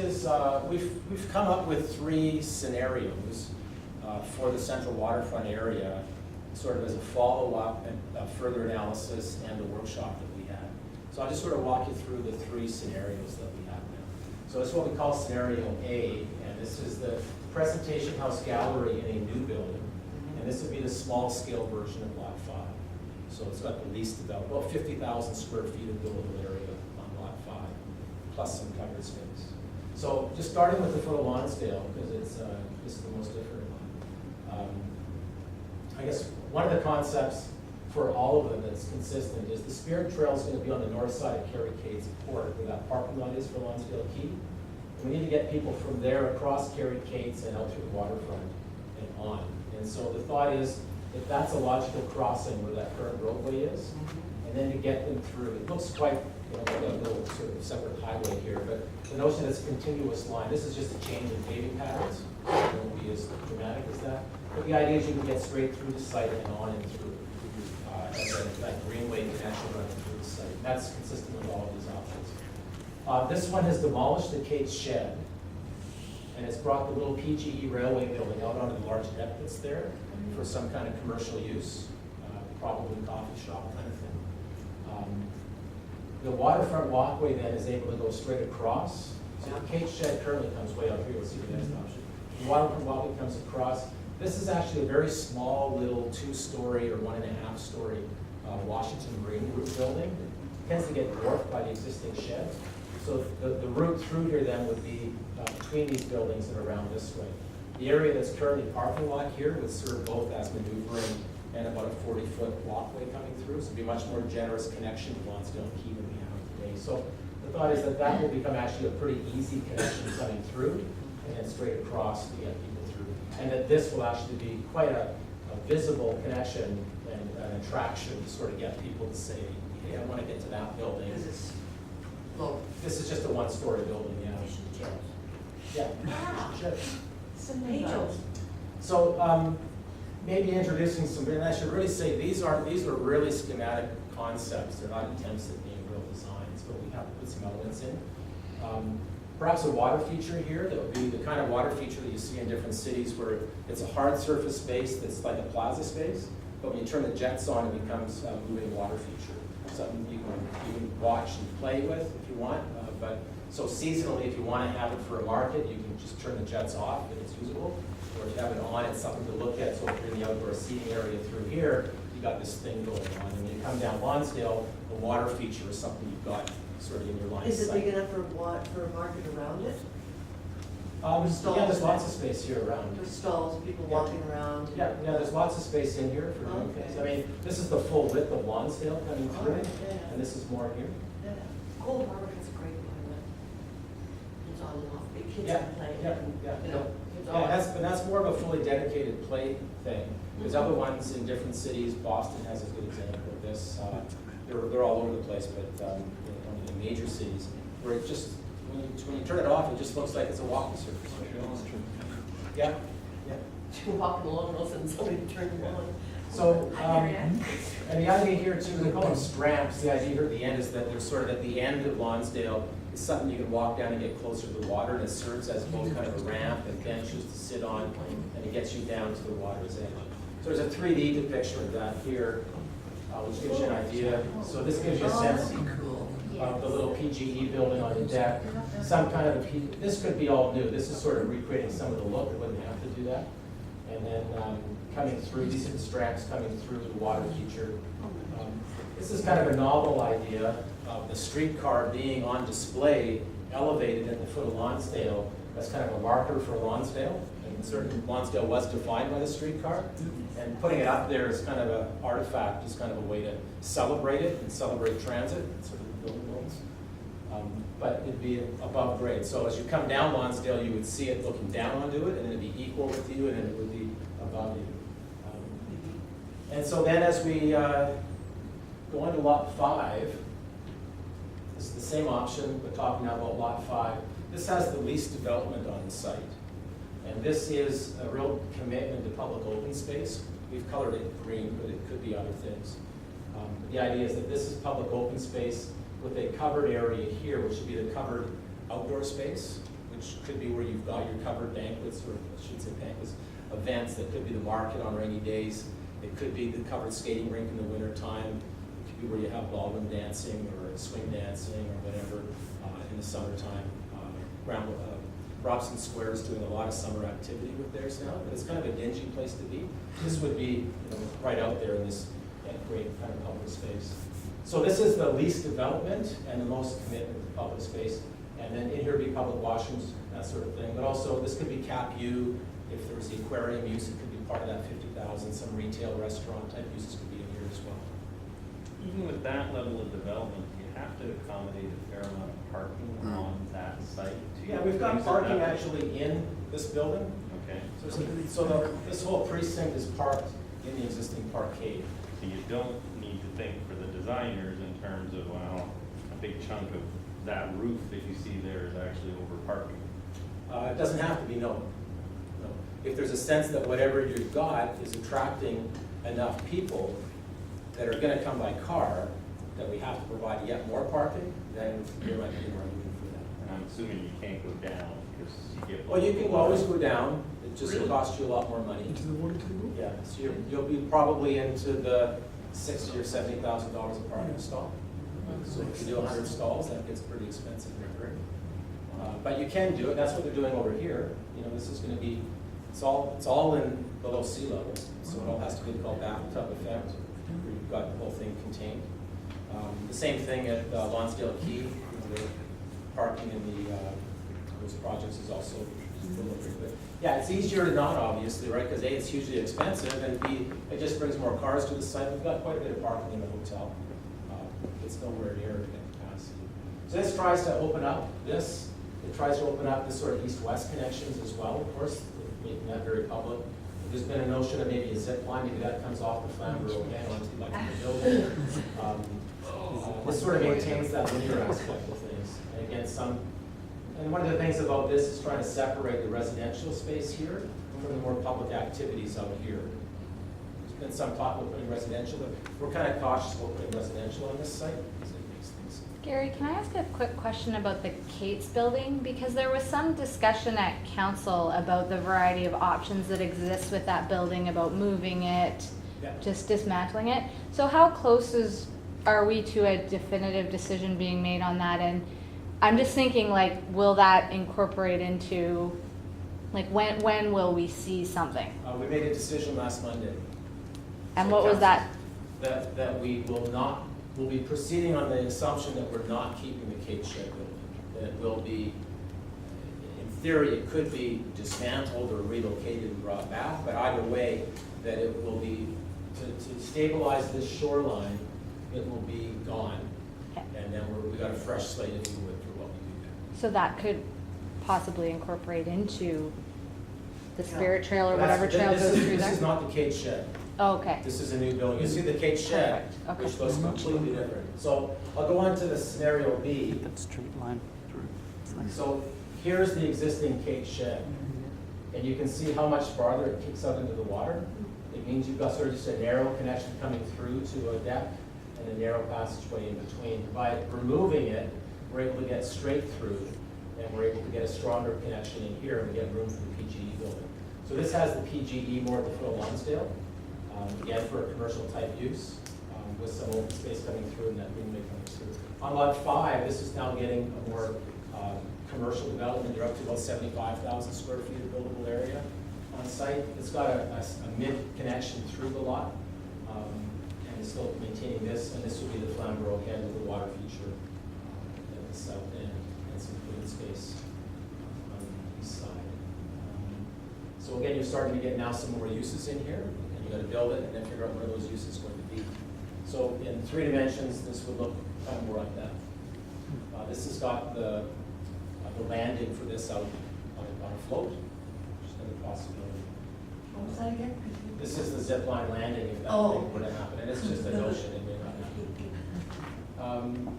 is, we've come up with 3 scenarios for the central waterfront area, sort of as a follow-up and a further analysis and the workshop that we had. So I'll just sort of walk you through the 3 scenarios that we have now. So it's what we call scenario A, and this is the presentation house gallery in a new building. And this would be the small-scale version of Lot 5. So it's got the least developed, about 50,000 square feet of buildable area on Lot 5, plus some covered space. So just starting with the foot of Lonsdale, because it's this is the most different one. I guess one of the concepts for all of them that's consistent is the Spirit Trail is going to be on the north side of Carey Cade's Port, where that parking lot is for Lonsdale Quay. And we need to get people from there across Carey Cade's and out through the waterfront and on. And so the thought is that that's a logical crossing where that current roadway is, and then to get them through. It looks quite, like a little sort of separate highway here, but the notion that it's a continuous line. This is just a change in paving patterns. It won't be as dramatic as that. But the idea is you can get straight through the site and on and through. That greenway connection running through the site. And that's consistent with all of these options. This one has demolished the Cade's shed, and it's brought the little PGE railway building out onto the large deck that's there for some kind of commercial use, probably coffee shop kind of thing. The waterfront walkway then is able to go straight across. So the Cade's shed currently comes way out here. We'll see the next option. The waterfront walkway comes across. This is actually a very small little 2-story or 1.5-story Washington Marine roof building. It tends to get dwarfed by the existing shed. So the route through here then would be between these buildings and around this way. The area that's currently parking lot here would serve both as maneuvering and about a 40-foot walkway coming through. So it'd be a much more generous connection to Lonsdale Quay than we have today. So the thought is that that will become actually a pretty easy connection coming through and then straight across to get people through. And that this will actually be quite a visible connection and an attraction to sort of get people to say, hey, I want to get to that building. Because it's low. This is just a 1-story building, yeah. Yeah. Wow. Some angels. So maybe introducing some, and I should really say these are really schematic concepts. They're not attempts at being real designs, but we have to put some elements in. Perhaps a water feature here that would be the kind of water feature that you see in different cities where it's a hard surface space that's like a plaza space, but when you turn the jets on, it becomes a moving water feature. Something you can watch and play with if you want, but so seasonally, if you want to have it for a market, you can just turn the jets off and it's usable. Or if you have it on, it's something to look at. So if you're in the outdoor seating area through here, you got this thing going on. And when you come down Lonsdale, the water feature is something you've got sort of in your line of sight. Is it big enough for a market around it? Yeah, there's lots of space here around. There's stalls, people walking around? Yeah, there's lots of space in here for doing things. I mean, this is the full width of Lonsdale coming through, and this is more here. Yeah. Cold Harbor has a great one. It's on and off. Big kids can play. You know, but that's more of a fully dedicated play thing. There's other ones in different cities. Boston has a good example of this. They're all over the place, but in major cities, where it just, when you turn it off, it just looks like it's a walking surface. Yeah. You're walking along and all of a sudden somebody turned you on. So, and the idea here too, they call them stramps. The idea here at the end is that they're sort of at the end of Lonsdale. It's something you can walk down and get closer to the water, and it serves as both kind of a ramp and benches to sit on, and it gets you down to the water's edge. So there's a 3D depiction of that here, which gives you an idea. So this gives you a sense of the little PGE building on the deck. Some kind of this could be all new. This is sort of recreating some of the look. It wouldn't have to do that. And then coming through, these are the straps coming through the water feature. This is kind of a novel idea of the streetcar being on display, elevated at the foot of Lonsdale. That's kind of a marker for Lonsdale. And certainly Lonsdale was defined by the streetcar. And putting it up there is kind of an artifact, just kind of a way to celebrate it and celebrate transit, sort of the building worlds. But it'd be above grade. So as you come down Lonsdale, you would see it looking down onto it, and then it'd be equal with you, and then it would be above you. And so then as we go into Lot 5, this is the same option. We're talking now about Lot 5. This has the least development on the site. And this is a real commitment to public open space. We've colored it green, but it could be other things. The idea is that this is public open space with a covered area here, which would be the covered outdoor space, which which could be where you've got your covered banquets, or I shouldn't say banquets, events. That could be the market on rainy days. It could be the covered skating rink in the winter time. It could be where you have ballroom dancing or swing dancing or whatever in the summertime. Robson Square is doing a lot of summer activity with theirs now, but it's kind of a dingy place to be. This would be right out there in this great kind of public space. So this is the least development and the most commitment to public space. And then in here would be public washrooms, that sort of thing. But also this could be Cap U. If there was the aquarium use, it could be part of that 50,000. Some retail restaurant type uses could be in here as well. Even with that level of development, you have to accommodate a fair amount of parking on that site. Yeah, we've got parking actually in this building. Okay. This whole precinct is parked in the existing parkade. So you don't need to think for the designers in terms of, well, a big chunk of that roof that you see there is actually over parking. It doesn't have to be, no. If there's a sense that whatever you've got is attracting enough people that are going to come by car, that we have to provide yet more parking, then there might be an argument for that. And I'm assuming you can't go down because you get. Well, you can always go down. It just costs you a lot more money. Into the water table? Yeah, so you'll be probably into the $60,000 or $70,000 a parking stall. So if you do 100 stalls, that gets pretty expensive recurring. But you can do it. That's what they're doing over here. This is going to be, it's all in below sea level, so it all has to be called bathtub effect, where you've got the whole thing contained. The same thing at Lonsdale Quay. The parking in those projects is also delivered. But yeah, it's easier to not, obviously, right? Because A, it's hugely expensive, and B, it just brings more cars to the site. We've got quite a bit of parking in the hotel. It's nowhere near capacity. So this tries to open up this. It tries to open up this sort of east-west connections as well, of course, making that very public. There's been a notion of maybe a zip line, maybe that comes off the Flamborough again onto the building. This sort of maintains that linear aspect of things. And again, and one of the things about this is trying to separate the residential space here from the more public activities out here. There's been some talk about putting residential, but we're kind of cautious about putting residential on this site because it makes things. Gary, can I ask a quick question about the Kate's building? Because there was some discussion at council about the variety of options that exist with that building, about moving it, just dismantling it. So how close are we to a definitive decision being made on that? And I'm just thinking, will that incorporate into, when will we see something? We made a decision last Monday. And So what was that? That we will be proceeding on the assumption that we're not keeping the Kate Shed building. That it will be, in theory, it could be dismantled or relocated and brought back, but either way, that it will be, to stabilize this shoreline, it will be gone. Okay. And then we got a fresh slate, if you would, for what we do there. So that could possibly incorporate into the Yeah. Spirit Trail or whatever trail goes through there? This is not the Kate Shed. Oh, okay. This is a new building. You see the Kate Shed, Perfect. Okay. which looks completely different. So I'll go on to the scenario B. That straight line through. It's nice. So here's the existing Kate Shed. And you can see how much farther it kicks out into the water. It means you've got sort of just a narrow connection coming through to a deck and a narrow passageway in between. By removing it, we're able to get straight through, and we're able to get a stronger connection in here, and we get room for the PGE building. So this has the PGE more at the foot of Lonsdale, again for a commercial type use, with some open space coming through and that greenway coming through. On lot 5, this is now getting a more commercial development. You're up to about 75,000 square feet of buildable area on site. It's got a mid connection through the lot, and it's still maintaining this, and this will be the Flamborough again with the water feature at the south end and some green space on the east side. So again, you're starting to get now some more uses in here, and you got to build it and then figure out where those uses are going to be. So in 3 dimensions, this would look kind of more like that. This has got the landing for this out on a float, which is another possibility. What was that again? This is the zip line landing if that thing were to happen, and it's just a notion, it may not happen.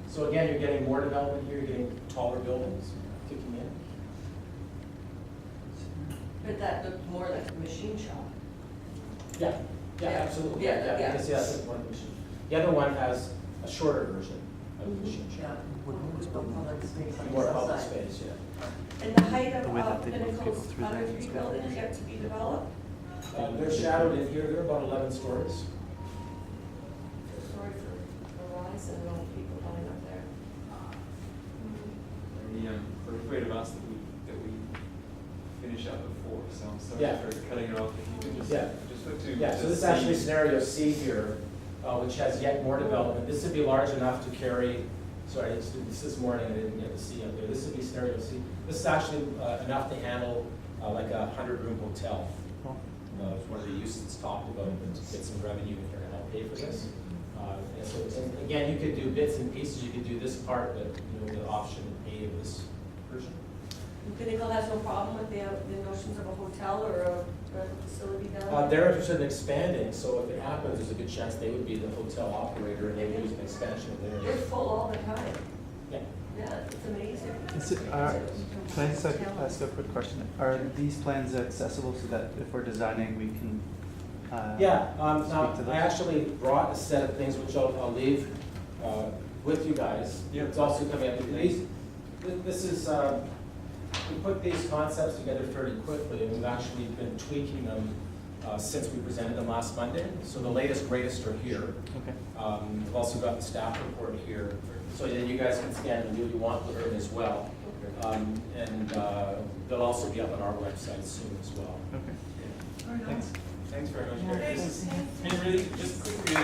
So again, you're getting more development here, you're getting taller buildings kicking in. But that looked more like a machine shop. Yeah, Yeah. absolutely. Yeah. You can see that's one machine. The other one has a shorter version. machine Yeah. shop. Public space on More the south public side. space, yeah. And the height of The way that they move Pinnacle's people through other there three is good. buildings yet to be developed? They're shadowed in here, they're about 11 stories. Sorry for Verizon and all the people going up there. We're afraid of us that we finish up at 4, so I'm sorry Yeah. for cutting it off. If you could just, Yeah. just look to. Yeah, so this is actually scenario C here, which has yet more development. This would be large enough to carry, sorry, this morning, I didn't get to see up there. This would be scenario C. This is actually enough to handle like a 100-room hotel. Cool. It's one of the uses it's talked about, and to get some revenue in here to help pay for this. And so, and again, you could do bits and pieces, you could do this part, but, the option A of this version. And Pinnacle has no problem with the notions of a hotel or a facility down there? They're interested in expanding, so if it happens, there's a good chance they would be the hotel operator, and they would use an expansion of They're theirs. full all the time. Yeah. Yeah, it's amazing. Is it, can I just ask a quick question? Are these plans accessible so that if we're designing, we can Yeah, speak now, to those? I actually brought a set of things which I'll leave with you guys. Yeah. It's also coming up, this is, we put these concepts together fairly quickly, and we've actually been tweaking them since we presented them last Monday. So the latest, greatest are here. Okay. We've also got the staff report here, so that you guys can scan and do what you want with it as well. And they'll also be up on our website soon as well. Okay. Thanks. Thanks very much, Yeah, Gary. thanks. And really, just quickly,